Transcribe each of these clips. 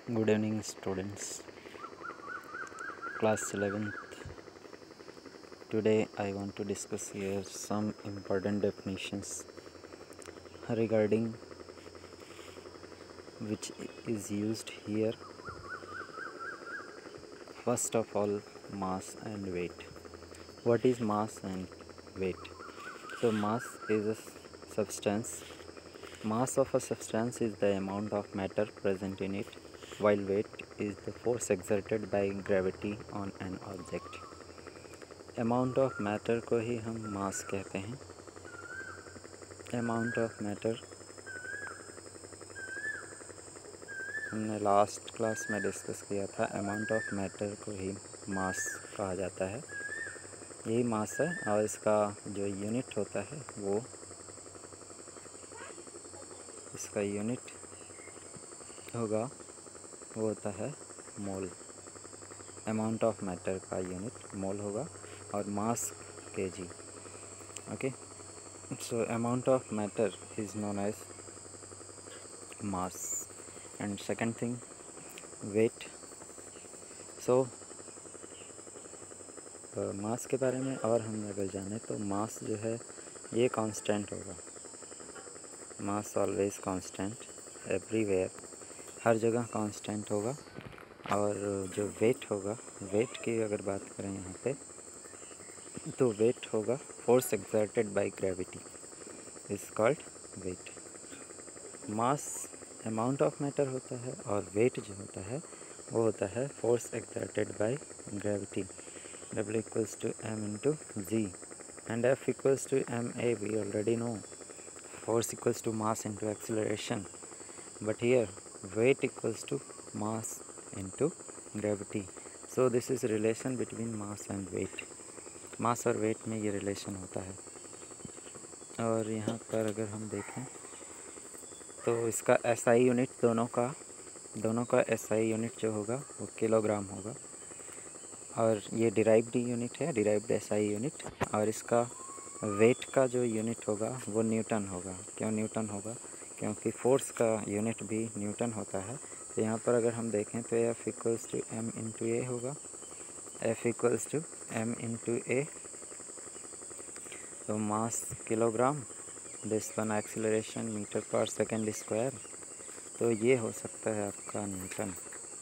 Good evening, students. Class 11th. Today I want to discuss here some important definitions regarding which is used here. First of all, mass and weight. What is mass and weight? So mass is a substance. Mass of a substance is the amount of matter present in it, while weight is the force exerted by gravity on an object. Amount of matter को ही हम मास कहते हैं। Amount of matter हमने last class में discuss किया था। Amount of matter को ही मास कहा जाता है, यही मास है। और इसका जो यूनिट होता है वो होता है मोल। अमाउंट ऑफ मैटर का यूनिट मोल होगा और mass kg. Okay, so amount of matter is known as mass. And second thing, weight. so मास के बारे में और हम अगर जाने तो मास जो है ये कांस्टेंट होगा। मास ऑलवेज कांस्टेंट एवरीवेयर, हर जगह कांस्टेंट होगा। और जो वेट होगा, वेट की अगर बात करें यहाँ पे तो वेट होगा force exerted by gravity is called weight. Mass amount of matter होता है और वेट जो होता है वो होता है force exerted by gravity. W equals to m into g and F equals to ma. We already know force equals to mass into acceleration, but here weight equals to mass into gravity. So this is relation between mass and weight. मास और wait में ये relation होता है। और यहाँ पर अगर हम देखें तो इसका एसआई यूनिट दोनों का एसआई यूनिट जो होगा वो किलोग्राम होगा। और ये डिराइव्ड यूनिट है, डिराइव्ड एसआई यूनिट। और इसका वेट का जो यूनिट होगा वो न्यूटन होगा। क्यों न्यूटन होगा? क्योंकि फोर्स का यूनिट भी न्यूटन होता है। तो यहाँ पर अगर हम देखें तो F equals to M into A होगा। F equals to M into A, तो mass kilogram, this one acceleration metre पर सेकेंड स्क्वायर, तो ये हो सकता है आपका न्यूटन।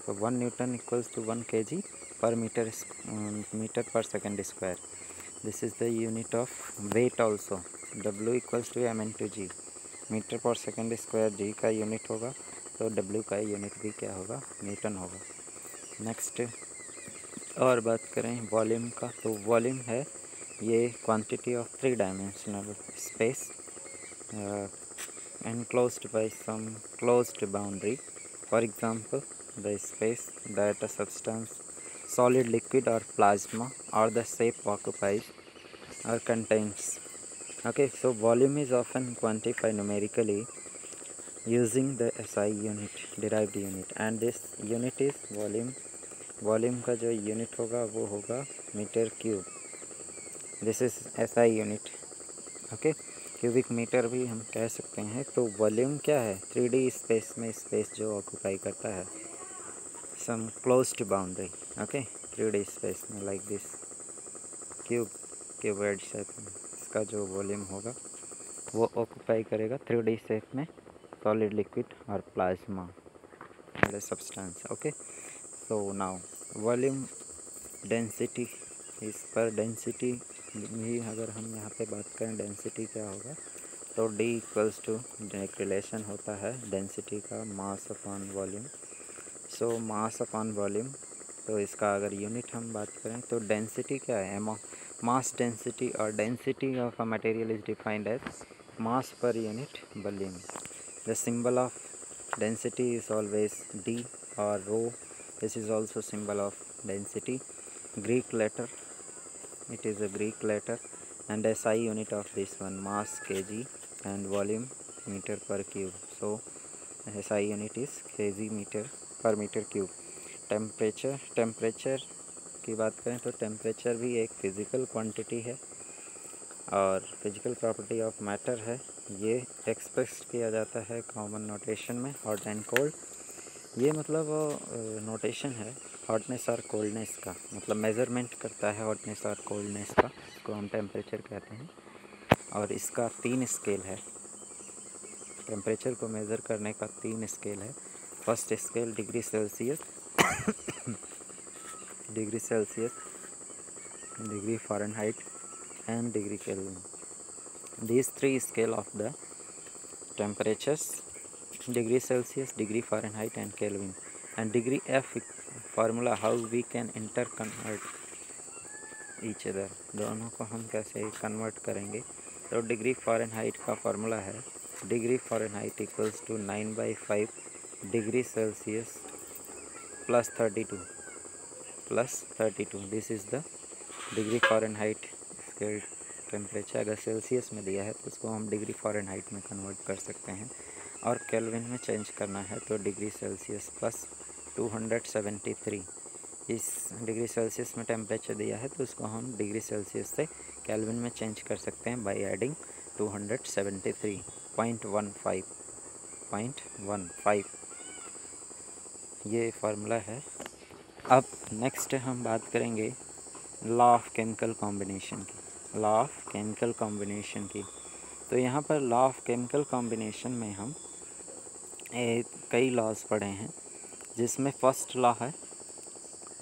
तो 1 न्यूटन इक्वल्स टू 1 kg पर मीटर पर second square. This is the unit of weight also. W equals to M into G, metre पर सेकेंड स्क्वायर जी का यूनिट होगा, तो W का यूनिट भी क्या होगा? न्यूटन होगा। नेक्स्ट और बात करें वॉल्यूम का, तो वॉल्यूम है ये quantity of 3 dimensional space enclosed by some closed boundary. For example, the space that a substance, solid, liquid or plasma or the shape occupies or contains. Okay, so volume is often quantified numerically using the SI unit, derived unit, and this unit is volume. Volume का जो unit होगा वो होगा metre cube. This is SI unit. Okay, cubic metre भी हम कह सकते हैं। तो वॉल्यूम क्या है? 3D स्पेस में स्पेस जो ऑक्यूपाई करता है, some closed boundary. Okay, 3D space में लाइक दिस क्यूबॉइड शेप में इसका जो वॉल्यूम होगा वो ऑक्यूपाई करेगा 3D शेप में सॉलिड, लिक्विड और प्लाज्मा वाले substance. Okay, so now volume density, इस पर डेंसिटी भी अगर हम यहाँ पे बात करें डेंसिटी क्या होगा, तो D इक्वल्स टू एक रिलेशन होता है डेंसिटी का मास अपॉन वॉल्यूम। सो मास अपॉन वॉल्यूम, तो इसका अगर यूनिट हम बात करें तो डेंसिटी क्या है? मास डेंसिटी, और density of a material is defined as mass per unit volume. The symbol of density is always D और rho. This is also symbol of density. Greek letter, it is a Greek letter, and SI unit of this one mass kg and volume meter per cube. So SI unit is kg meter per meter cube. Temperature की बात करें तो temperature भी एक physical quantity है और physical property of matter है। ये एक्सप्रेस किया जाता है कॉमन नोटेशन में, हॉट एंड कोल्ड। ये मतलब नोटेशन है हॉटनेस और कोल्डनेस का, मतलब मेज़रमेंट करता है हॉटनेस और कोल्डनेस का, इसको हम टेम्परेचर कहते हैं। और इसका 3 स्केल है, टेम्परेचर को मेज़र करने का 3 स्केल है। First scale degree Celsius, degree Celsius, degree Fahrenheit and degree Kelvin. These 3 scale of the temperatures: degree Celsius, degree Fahrenheit and Kelvin. And degree F formula, how we can interconvert each other, दोनों को हम कैसे convert करेंगे। तो degree Fahrenheit का formula है degree Fahrenheit equals to 9/5 degree Celsius plus 32 this is the degree Fahrenheit scale temperature. अगर Celsius में दिया है तो उसको हम डिग्री फ़ारेनहाइट में कन्वर्ट कर सकते हैं, और केल्विन में चेंज करना है तो डिग्री सेल्सियस प्लस 273। इस डिग्री सेल्सियस में टेम्परेचर दिया है तो उसको हम डिग्री सेल्सियस से केल्विन में चेंज कर सकते हैं बाय एडिंग 273.15 ये फार्मूला है। अब नेक्स्ट हम बात करेंगे लॉ ऑफ केमिकल कॉम्बिनेशन की, लॉ ऑफ केमिकल कॉम्बिनेशन की। तो यहाँ पर लॉ ऑफ केमिकल कॉम्बिनेशन में हम कई लॉज पढ़े हैं, जिसमें फर्स्ट लॉ है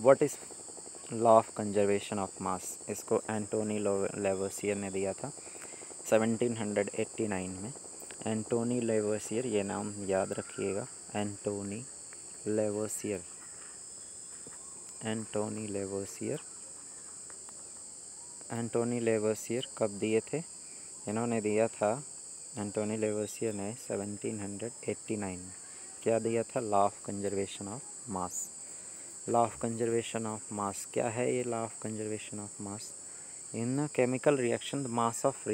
what is law of conservation of मास। इसको एंटोनी लेवोसियर ने दिया था 1789 में। एंटोनी लेवोसियर, ये नाम याद रखिएगा, Antony Lavoisier, Antony Lavoisier. Antony Lavoisier कब दिए थे? इन्होंने दिया था, एंटोनी लेवोसियर ने 1789 में क्या दिया था? Law of conservation of mass. Law of conservation of mass क्या है? ये law of conservation of mass, in chemical reaction the mass of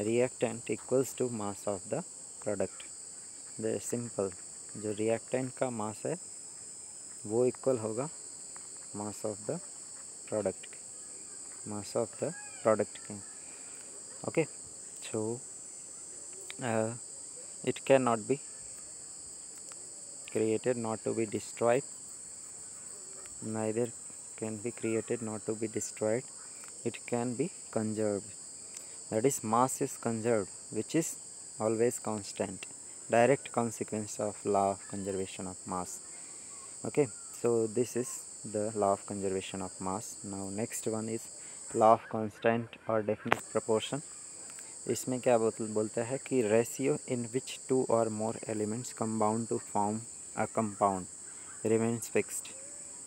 reactant equals to mass of the product. The simple, जो reactant का mass है वो equal होगा मास of the product के, मास of the product के। Okay, so it cannot be created not to be destroyed, neither can be created not to be destroyed, it can be conserved, that is mass is conserved, which is always constant, direct consequence of law of conservation of mass. Okay, so this is the law of conservation of mass. Now next one is law of constant or definite proportion. इसमें क्या बोलता है कि ratio in which 2 और more elements combined to form a compound remains fixed.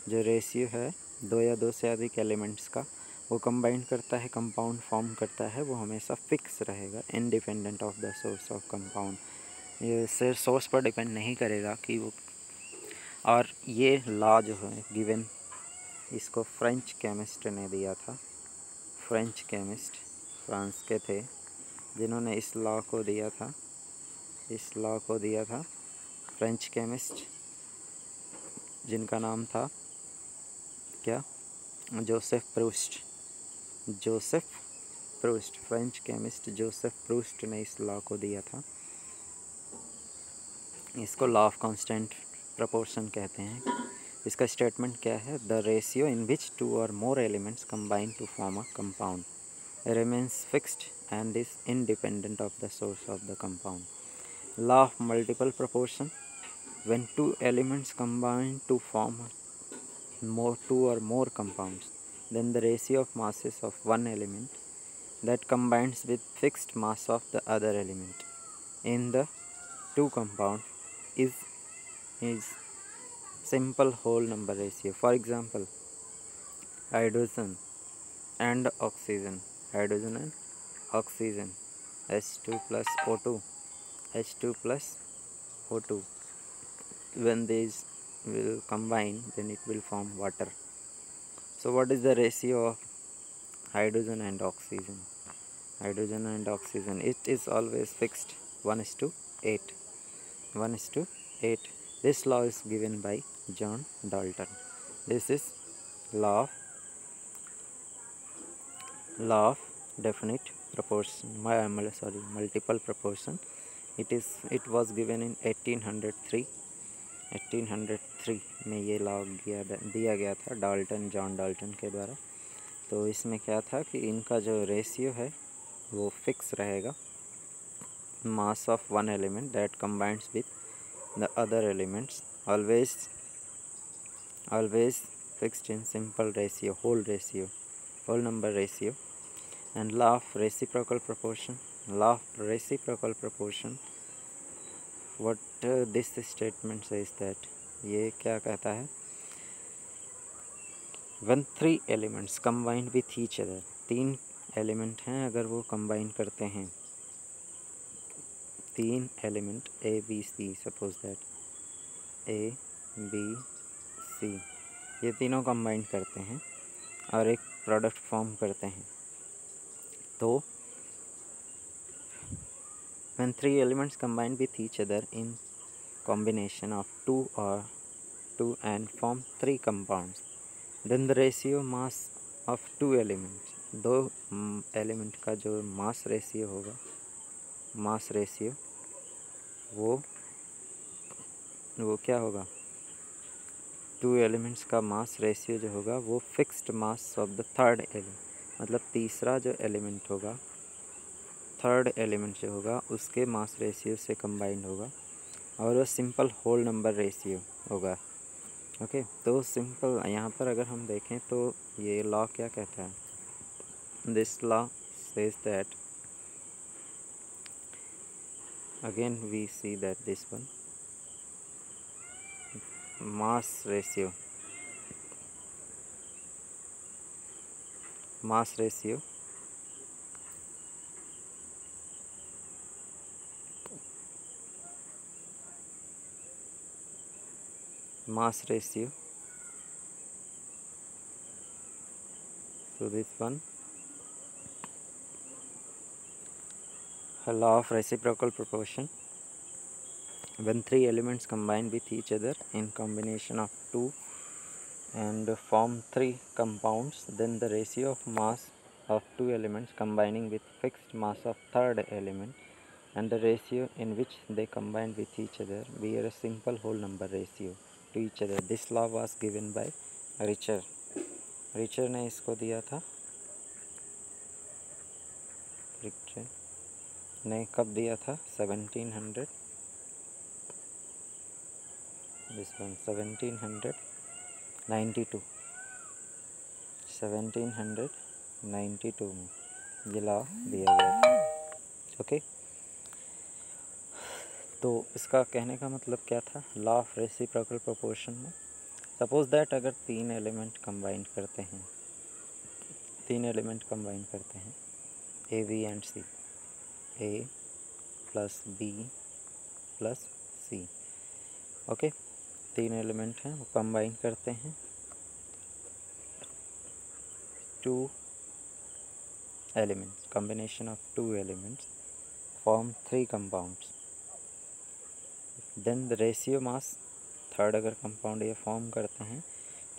जो ratio है 2 या 2 से अधिक एलिमेंट्स का वो कंबाइन करता है, कंपाउंड फॉर्म करता है, वो हमेशा फिक्स रहेगा, independent of the source of compound. ये सिर्फ सोर्स पर डिपेंड नहीं करेगा कि वो। और ये लॉ जो है गिवन, इसको फ्रेंच केमिस्ट ने दिया था। फ्रेंच केमिस्ट, फ्रांस के थे जिन्होंने इस लॉ को दिया था। इस लॉ को दिया था फ्रेंच केमिस्ट, जिनका नाम था क्या? Joseph Proust. Joseph Proust, French chemist Joseph Proust ने इस लॉ को दिया था। इसको लॉ ऑफ कांस्टेंट प्रोपोर्शन कहते हैं। इसका स्टेटमेंट क्या है? द रेशियो इन विच 2 और more elements combine to form a compound remains fixed and is independent of the source of the compound. Law of multiple proportion: when 2 elements combine to form 2 or more compounds, then the ratio of masses of one element that combines with fixed mass of the other element in the 2 compound is simple whole number ratio. For example, hydrogen and oxygen, hydrogen and oxygen, H2 plus O2, H2 plus O2, when these will combine then it will form water. So what is the ratio of hydrogen and oxygen? Hydrogen and oxygen, it is always fixed, 1:8, 1:8. This law is given by John Dalton. This is law of definite proportion, multiple proportion. It was given in 1803 में ये law दिया गया था John Dalton के द्वारा। तो इसमें क्या था कि इनका जो रेशियो है वो फिक्स रहेगा, mass of one element that combines with the other elements always fixed in simple ratio, whole number ratio. And law of reciprocal proportion, what this statement says that, ये क्या कहता है, when three elements combined with each other, तीन element हैं अगर वो combine करते हैं, तीन element A B C, suppose that A B C, ये तीनों कंबाइन करते हैं और एक प्रोडक्ट फॉर्म करते हैं। तो when three elements combine with each other in combination of two and form three compounds, then the ratio mass of two elements, दो एलिमेंट का जो मास रेशियो होगा, वो क्या होगा, टू एलिमेंट्स का मास रेशियो जो होगा वो fixed mass of the third element, मतलब तीसरा जो एलिमेंट होगा, थर्ड एलिमेंट जो होगा उसके मास रेशियो से कंबाइंड होगा और वो सिंपल होल नंबर रेशियो होगा। ओके, तो सिंपल यहाँ पर अगर हम देखें तो ये लॉ क्या कहता है, this law says that, again we see that this one, mass ratio so this one, law of reciprocal proportion, when three elements combine with each other in combination of two and form three compounds, then the ratio of mass of two elements combining with fixed mass of third element and the ratio in which they combine with each other bear a simple whole number ratio to each other. This law was given by Richter ने इसको दिया था, richer ने कब दिया था, 1700, this one 1792 में ये लॉ दिया गया था। ओके, तो इसका कहने का मतलब क्या था, लॉ ऑफ रेसिप्रोकल प्रोपोर्शन में सपोज दैट अगर तीन एलिमेंट कंबाइन करते हैं A B and C, A plus B plus C, okay, तीन एलिमेंट हैं वो कंबाइन करते हैं, two elements, combination of two elements form three compounds, then the ratio mass, third अगर कंपाउंड ये फॉर्म करते हैं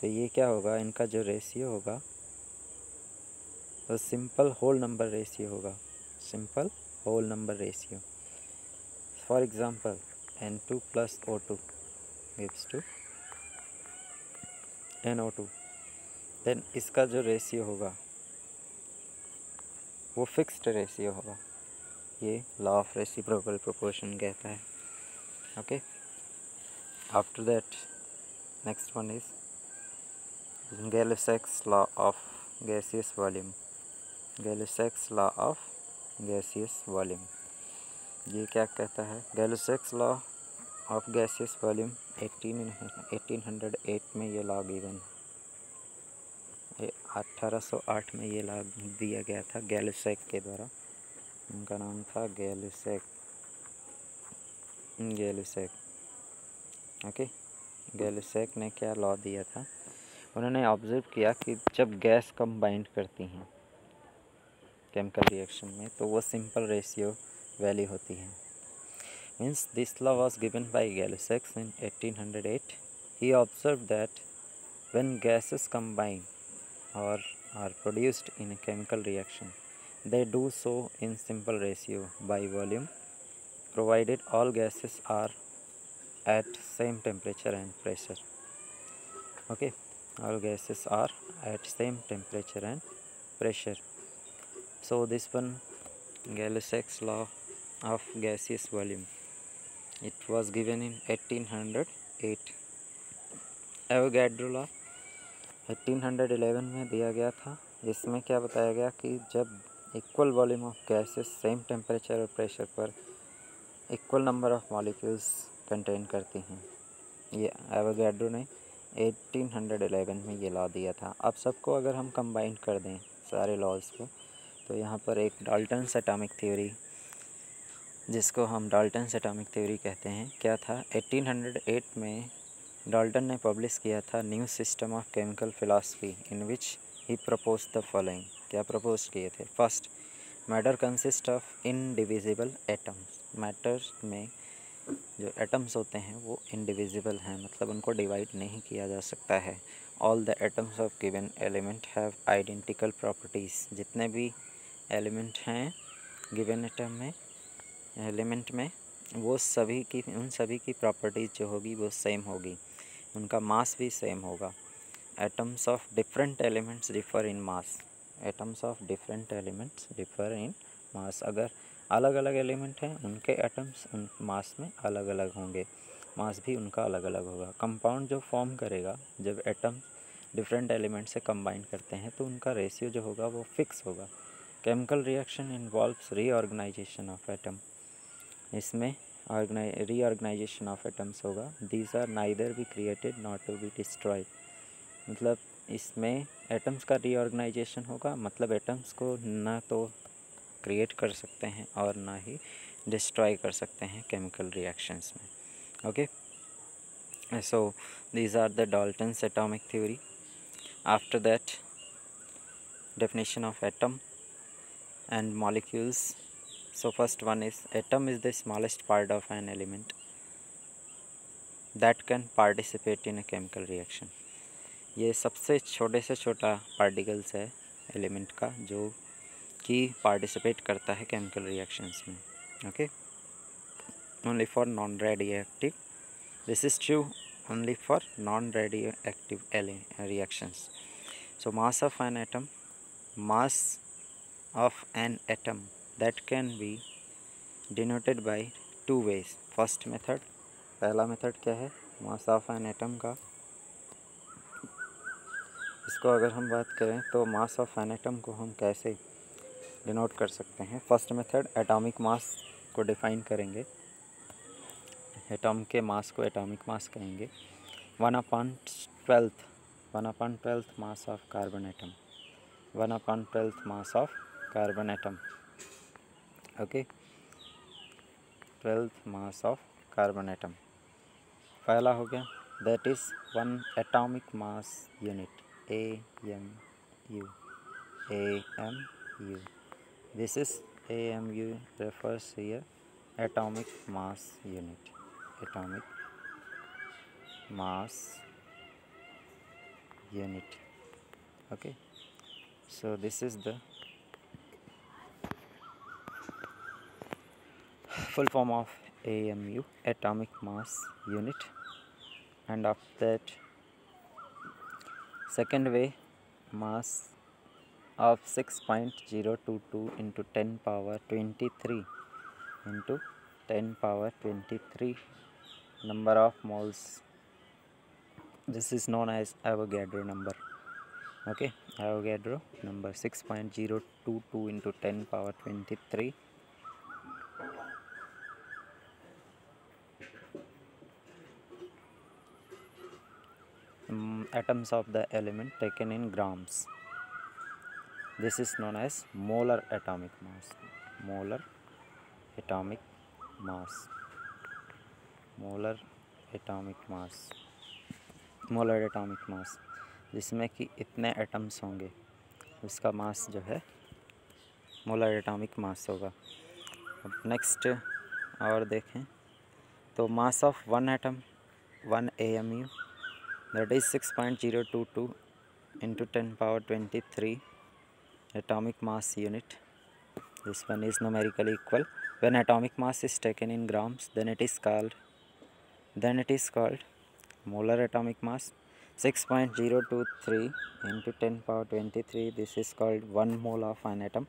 तो ये क्या होगा, इनका जो रेशियो होगा तो सिंपल होल नंबर रेशियो होगा, simple whole number ratio. For example N2 plus O2 gives to NO2, देन इसका जो रेशियो होगा वो फिक्स्ड रेशियो होगा, ये लॉ ऑफ रेसिप्रोकल प्रोपोर्शन कहता है। Okay, after that next one is Gay-Lussac's law of gaseous volume, Gay-Lussac's law of gaseous volume, ये क्या कहता है, Gay-Lussac's law of gaseous volume 1808 में ये लॉ गिवन, 1808 में ये लॉ दिया गया था Gay-Lussac के द्वारा, उनका नाम था Gay-Lussac। ओके, Gay-Lussac ने क्या लॉ दिया था, उन्होंने ऑब्जर्व किया कि जब गैस कंबाइंड करती हैं केमिकल रिएक्शन में तो वो सिंपल रेशियो वैल्यू होती है। Means this law was given by Gay-Lussac in 1808. He observed that when gases combine or are produced in a chemical reaction, they do so in simple ratio by volume provided all gases are at same temperature and pressure. Okay, all gases are at same temperature and pressure. So this one, Gay-Lussac's law of gaseous volume, it was given in 1808. Avogadro law 1811 में दिया गया था। इसमें क्या बताया गया कि जब equal volume of gases same temperature और प्रेशर पर equal number of molecules contain करती हैं, ये एवोगैड्रो ने 1811 में ये लॉ दिया था। अब सबको अगर हम कंबाइन कर दें सारे लॉज को, तो यहाँ पर एक डाल्टन्स एटॉमिक थ्योरी, जिसको हम डाल्टन्स एटॉमिक थ्योरी कहते हैं, क्या था 1808 में डाल्टन ने पब्लिश किया था new system of chemical philosophy in which he propose the following. क्या प्रपोज किए थे? First, matter consist of indivisible atoms. Matter में जो एटम्स होते हैं वो इनडिविजिबल हैं, मतलब उनको डिवाइड नहीं किया जा सकता है। All the atoms of given element have identical properties. जितने भी एलिमेंट हैं गिवन एलिमेंट में वो सभी की, उन सभी की प्रॉपर्टीज़ जो होगी वो सेम होगी, उनका मास भी सेम होगा। Atoms of different elements differ in mass. Atoms of different elements differ in mass. अगर अलग अलग एलिमेंट हैं, उनके एटम्स उन मास में अलग अलग होंगे, मास भी उनका अलग अलग होगा। कंपाउंड जो फॉर्म करेगा, जब एटम डिफरेंट एलिमेंट से कंबाइन करते हैं तो उनका रेशियो जो होगा वो फिक्स होगा। Chemical reaction involves reorganisation of atom. इसमें रीऑर्गेनाइजेशन ऑफ एटम्स होगा। These are neither be created not to be destroyed. मतलब इसमें एटम्स का रीऑर्गेनाइजेशन होगा, मतलब एटम्स को ना तो क्रिएट कर सकते हैं और ना ही डिस्ट्रॉय कर सकते हैं केमिकल रिएक्शंस में। Okay, so these are the Dalton's atomic theory. After that, definition of atom and molecules. So first one is, atom is the smallest part of an element that can participate in a chemical reaction. ये सबसे छोटे से छोटा particles है element का जो कि participate करता है केमिकल रिएक्शंस में। Okay, only for non radioactive, this is true only for non-radioactive reactions. So mass of an atom, mass of an atom that can be denoted by two ways. First method, पहला method क्या है mass of an atom का? इसको अगर हम बात करें तो मास ऑफ एन एटम को हम कैसे डिनोट कर सकते हैं? फर्स्ट मेथड, एटॉमिक मास को डिफाइन करेंगे। एटम के मास को एटॉमिक मास कहेंगे। 1/12 mass of carbon atom, 1/12 mass of carbon atom. Okay, 12th mass of carbon atom पहला हो गया। That is 1 atomic mass unit, AMU, AMU। This is AMU refers here atomic mass unit, atomic mass unit. Okay, so this is the full form of AMU, atomic mass unit. And after that, second way, mass of 6.022 into 10 power 23 into 10 power 23 number of moles. This is known as Avogadro number. Okay, Avogadro number 6.022 into 10 power 23 atoms of the element taken in grams. This is known as molar atomic mass. Molar atomic mass. Molar atomic mass. Molar atomic mass, जिसमें कि इतने atoms होंगे उसका मास जो है molar atomic mass होगा। अब next और देखें तो mass of 1 atom 1 AMU that is 6.022 into 10 power 23 atomic mass unit. This one is numerically equal When atomic mass is taken in grams, then it is called molar atomic mass. 6.023 into 10 power 23, this is called 1 mole of an atom,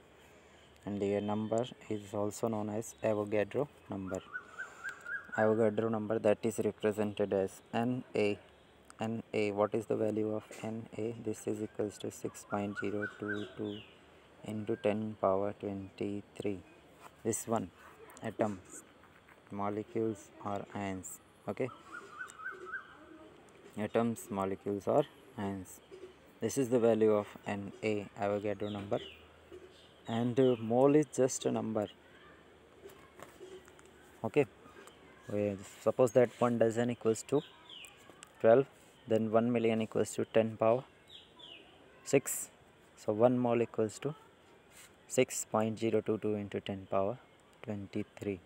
and the number is also known as Avogadro number. Avogadro number, that is represented as Na. What is the value of Na? This is equals to 6.022 into 10 power 23. This one, atoms, molecules or ions. Okay, atoms, molecules or ions. This is the value of Na, Avogadro number, and mole is just a number. Okay, suppose that 1 dozen equals to 12, then 1 million equals to 10 power 6. So 1 mole equals to 6.022 into 10 power 23.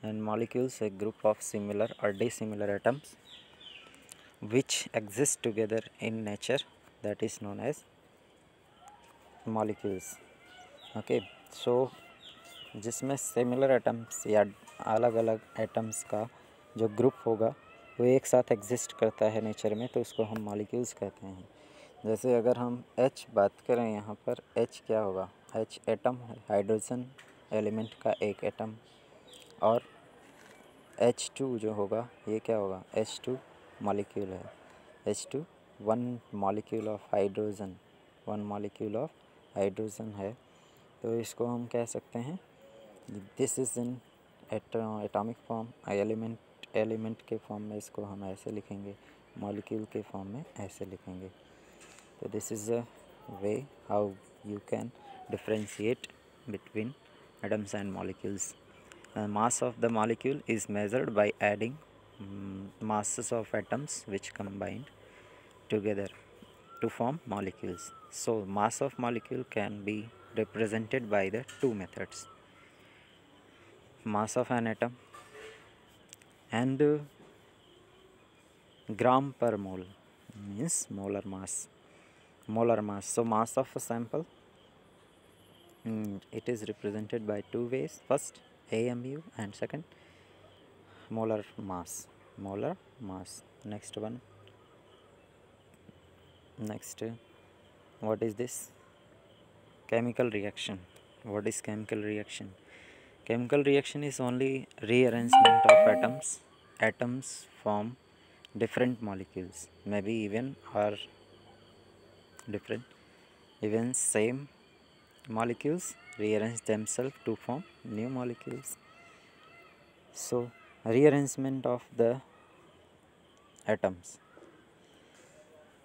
And molecules, a group of similar or dissimilar atoms which exist together in nature, that is known as molecules. Okay, so जिसमें similar atoms या अलग अलग atoms का जो group होगा वो एक साथ एग्जिस्ट करता है नेचर में, तो उसको हम मॉलिक्यूल्स कहते हैं। जैसे अगर हम H बात करें, यहाँ पर H क्या होगा? H एटम है, हाइड्रोजन एलिमेंट का एक एटम, और H2 जो होगा ये क्या होगा? H2 मॉलिक्यूल है। H2 one molecule of hydrogen, है, तो इसको हम कह सकते हैं this is in atomic form. Element के फॉर्म में इसको हम ऐसे लिखेंगे, मॉलिक्यूल के फॉर्म में ऐसे लिखेंगे। तो this is a way how you can differentiate between atoms and molecules. Mass of the molecule is measured by adding masses of atoms which combined together to form molecules. So mass of molecule can be represented by the two methods: mass of an atom and gram per mole, means molar mass. So mass of a sample, it is represented by two ways: first AMU and second molar mass. Next one, what is this? Chemical reaction. What is chemical reaction? Chemical reaction is only rearrangement of atoms. Atoms form different molecules, maybe even or different, even same molecules rearrange themselves to form new molecules. So rearrangement of the atoms.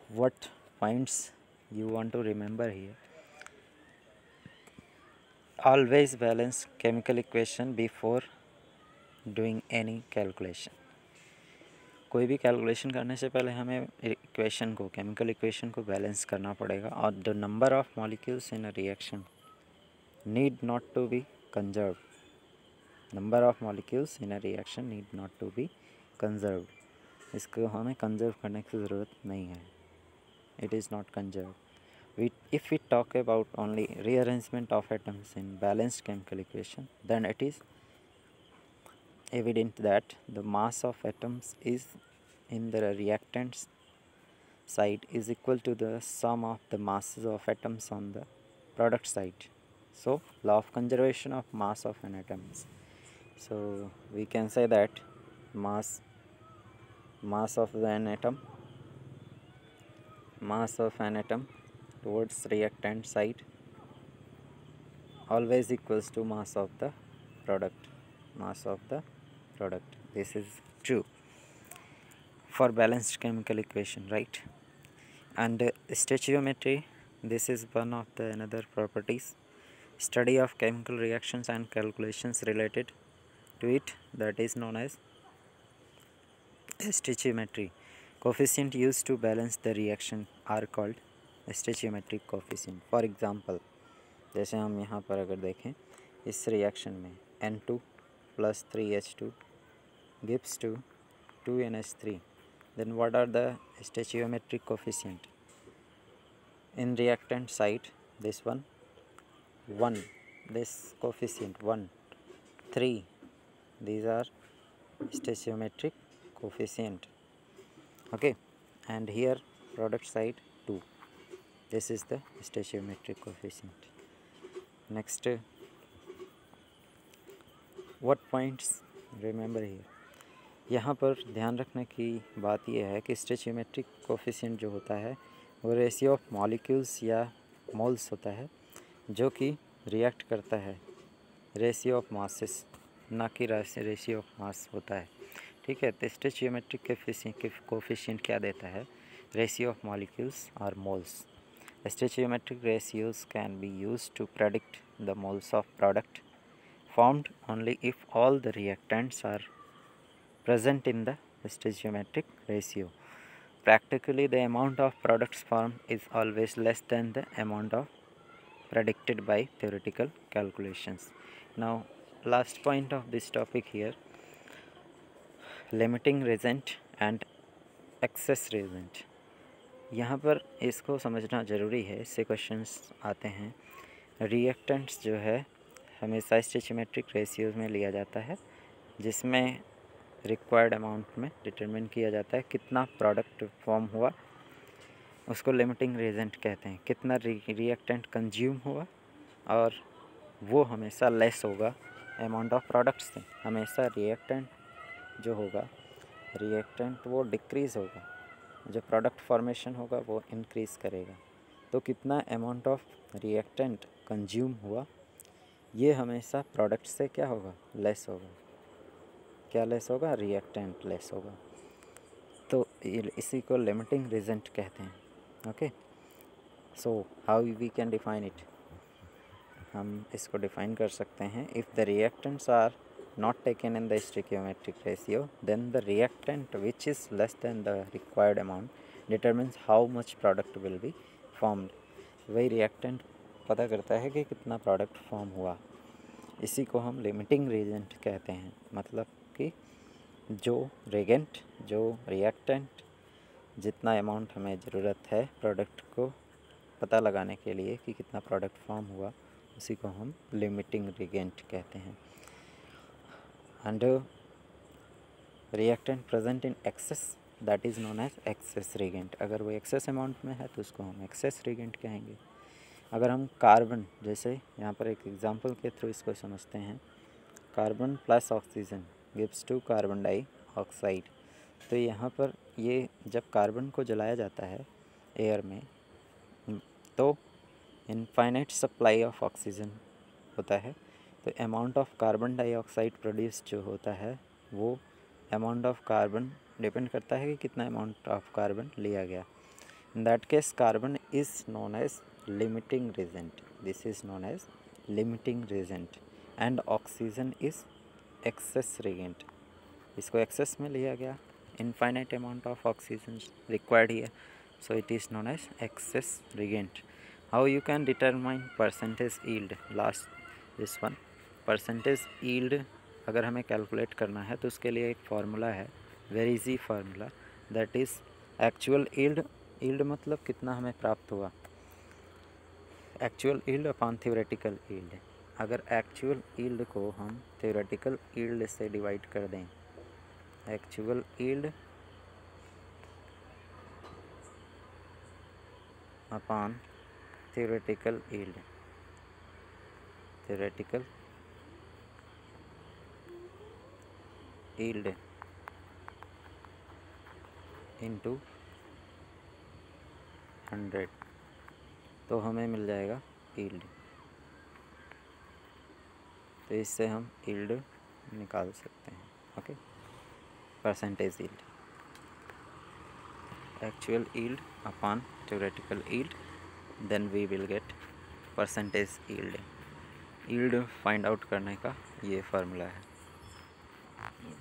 What points you want to remember here? Always balance chemical equation before doing any calculation. कोई भी calculation करने से पहले हमें equation को, chemical equation को balance करना पड़ेगा। और the number of molecules in a reaction need not to be conserve. Number of molecules in a reaction need not to be conserve. इसको हमें कंजर्व करने की ज़रूरत नहीं है. It is not conserve. If we talk about only rearrangement of atoms in balanced chemical equation, then it is evident that the mass of atoms is in the reactants side is equal to the sum of the masses of atoms on the product side. So law of conservation of mass of an atoms. So we can say that mass of an atom towards reactant side always equals to mass of the product. This is true for balanced chemical equation, right? And stoichiometry, this is one of the another properties, study of chemical reactions and calculations related to it, that is known as stoichiometry. Coefficient used to balance the reaction are called stoichiometric coefficient. For example, जैसे हम यहाँ पर अगर देखें, इस reaction में N2 plus 3H2 gives to 2NH3, then what are the stoichiometric coefficient? In reactant side, this one 1, this coefficient 1, 3. These are stoichiometric coefficient. Okay, and here product side 2. This is the stoichiometric coefficient. Next, what points remember here? यहाँ पर ध्यान रखने की बात यह है कि स्टोइचियोमेट्रिक coefficient जो होता है वो रेशियो ऑफ मॉलिक्यूल्स या मोल्स होता है, जो कि रिएक्ट करता है रेशियो ऑफ मासेस, ना कि रेशियो ऑफ मास होता है। ठीक है, तो स्टोइचियोमेट्रिक कोफिशिएंट क्या देता है? रेशियो ऑफ मॉलिक्यूल्स और moles. Stoichiometric ratios can be used to predict the moles of product formed only if all the reactants are present in the stoichiometric ratio. Practically, the amount of products formed is always less than the amount of predicted by theoretical calculations. Now, last point of this topic here, limiting reagent and excess reagent. यहाँ पर इसको समझना ज़रूरी है, इससे questions आते हैं। Reactants जो है हमेशा स्टोइचियोमेट्रिक रेशियोज में लिया जाता है, जिसमें रिक्वायर्ड अमाउंट में डिटरमिन किया जाता है कितना प्रोडक्ट फॉर्म हुआ, उसको लिमिटिंग रिएजेंट कहते हैं। कितना रिएक्टेंट कंज्यूम हुआ, और वो हमेशा लेस होगा अमाउंट ऑफ प्रोडक्ट्स से। हमेशा रिएक्टेंट जो होगा, रिएक्टेंट वो डिक्रीज़ होगा, जो प्रोडक्ट फॉर्मेशन होगा वो इंक्रीज़ करेगा। तो कितना अमाउंट ऑफ रिएक्टेंट कंज्यूम हुआ, ये हमेशा प्रोडक्ट से क्या होगा? लेस होगा। क्या लेस होगा? रिएक्टेंट लेस होगा। तो इसी को लिमिटिंग रिएजेंट कहते हैं। Okay, so how we can define it? हम इसको डिफाइन कर सकते हैं, if the reactants are not taken in the stoichiometric ratio, then the reactant which is less than the required amount determines how much product will be formed. वही reactant पता करता है कि कितना प्रोडक्ट फॉर्म हुआ। इसी को हम लिमिटिंग रिएजेंट कहते हैं। मतलब कि जो रिएगेंट, जो रिएक्टेंट, जितना अमाउंट हमें ज़रूरत है प्रोडक्ट को पता लगाने के लिए कि कितना प्रोडक्ट फॉर्म हुआ, उसी को हम लिमिटिंग रिएगेंट कहते हैं। And reactant present in excess, that is known as excess reagent. अगर वो एक्सेस अमाउंट में है तो उसको हम एक्सेस रिएगेंट कहेंगे। अगर हम कार्बन, जैसे यहाँ पर एक एग्जांपल के थ्रू इसको समझते हैं, carbon plus oxygen gives to carbon dioxide. तो यहाँ पर ये जब कार्बन को जलाया जाता है एयर में, तो इनफाइनाइट सप्लाई ऑफ ऑक्सीजन होता है। तो amount of carbon dioxide produce जो होता है, वो अमाउंट ऑफ कार्बन डिपेंड करता है कि कितना अमाउंट ऑफ कार्बन लिया गया। In that case carbon is known as limiting reagent. This is known as limiting reagent, and oxygen is excess reagent. इसको एक्सेस में लिया गया, infinite amount of oxygen required here, so it is known as excess reagent. How you can determine percentage yield? Last this one, percentage yield अगर हमें calculate करना है तो उसके लिए एक फार्मूला है, very easy formula, that is actual yield. Yield मतलब कितना हमें प्राप्त हुआ, actual yield upon theoretical yield. अगर एक्चुअल यील्ड को हम थ्योरेटिकल यील्ड से डिवाइड कर दें, actual yield upon theoretical yield, theoretical yield into 100, तो हमें मिल जाएगा यील्ड। तो इससे हम यील्ड निकाल सकते हैं। ओके, percentage yield, actual yield upon theoretical yield, then we will get percentage yield. Yield find out करने का ये फार्मूला है।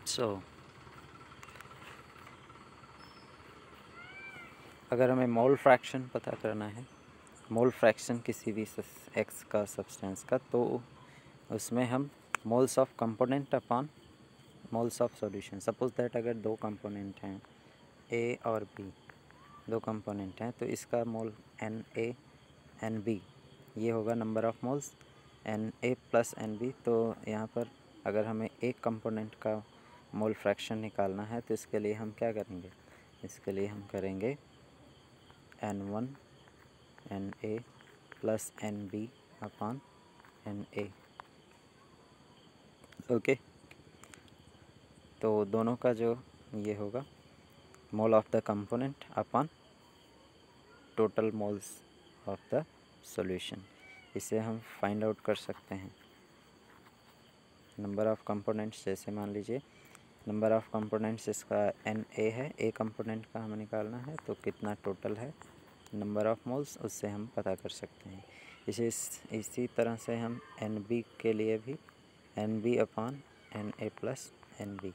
सो अगर हमें मोल फ्रैक्शन पता करना है, मोल फ्रैक्शन किसी भी एक्स का सब्सटेंस का, तो उसमें हम moles of component upon moles of solution. Suppose that अगर दो कंपोनेंट हैं ए और बी, दो कंपोनेंट हैं, तो इसका मोल Na Nb, ये होगा number of moles Na plus Nb। तो यहाँ पर अगर हमें एक कंपोनेंट का मोल फ्रैक्शन निकालना है तो इसके लिए हम क्या करेंगे, इसके लिए हम करेंगे N1 Na plus Nb upon Na। Okay, तो दोनों का जो ये होगा mole of the component upon total moles of the solution, इसे हम फाइंड आउट कर सकते हैं। नंबर ऑफ़ कंपोनेंट्स, जैसे मान लीजिए नंबर ऑफ़ कंपोनेंट्स इसका Na है, ए कंपोनेंट का हमें निकालना है तो कितना टोटल है नंबर ऑफ़ मोल्स, उससे हम पता कर सकते हैं। इसी तरह से हम Nb के लिए भी Nb upon Na plus Nb,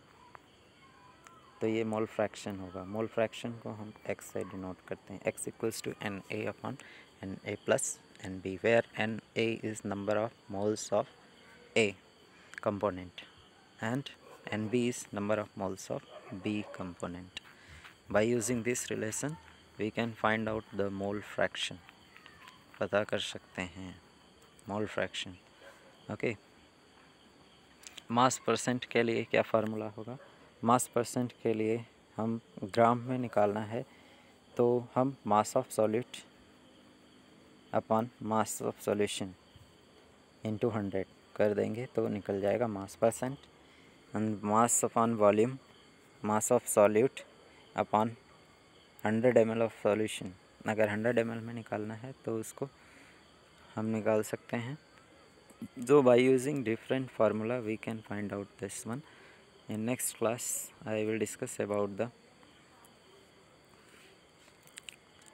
तो ये मोल फ्रैक्शन होगा। मोल फ्रैक्शन को हम x से डिनोट करते हैं, x equals to Na upon Na plus Nb, where Na is number of moles of A component and Nb is number of moles of B component. By using this relation we can find out the mole fraction, पता कर सकते हैं mole fraction। Okay, मास percent के लिए क्या formula होगा, मास percent के लिए हम ग्राम में निकालना है तो हम mass of solute upon mass of solution into 100 कर देंगे तो निकल जाएगा मास percent. And mass upon volume, mass of solute upon 100 ml of solution, अगर 100 ml में निकालना है तो उसको हम निकाल सकते हैं। जो by using different formula we can find out this one. In next class I will discuss about the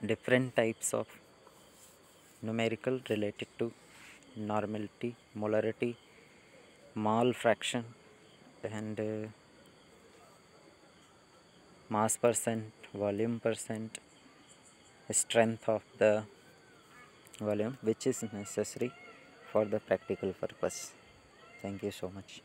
different types of numerical related to normality, molarity, mole fraction and mass percent, volume percent, strength of the volume, which is necessary for the practical purpose. Thank you so much.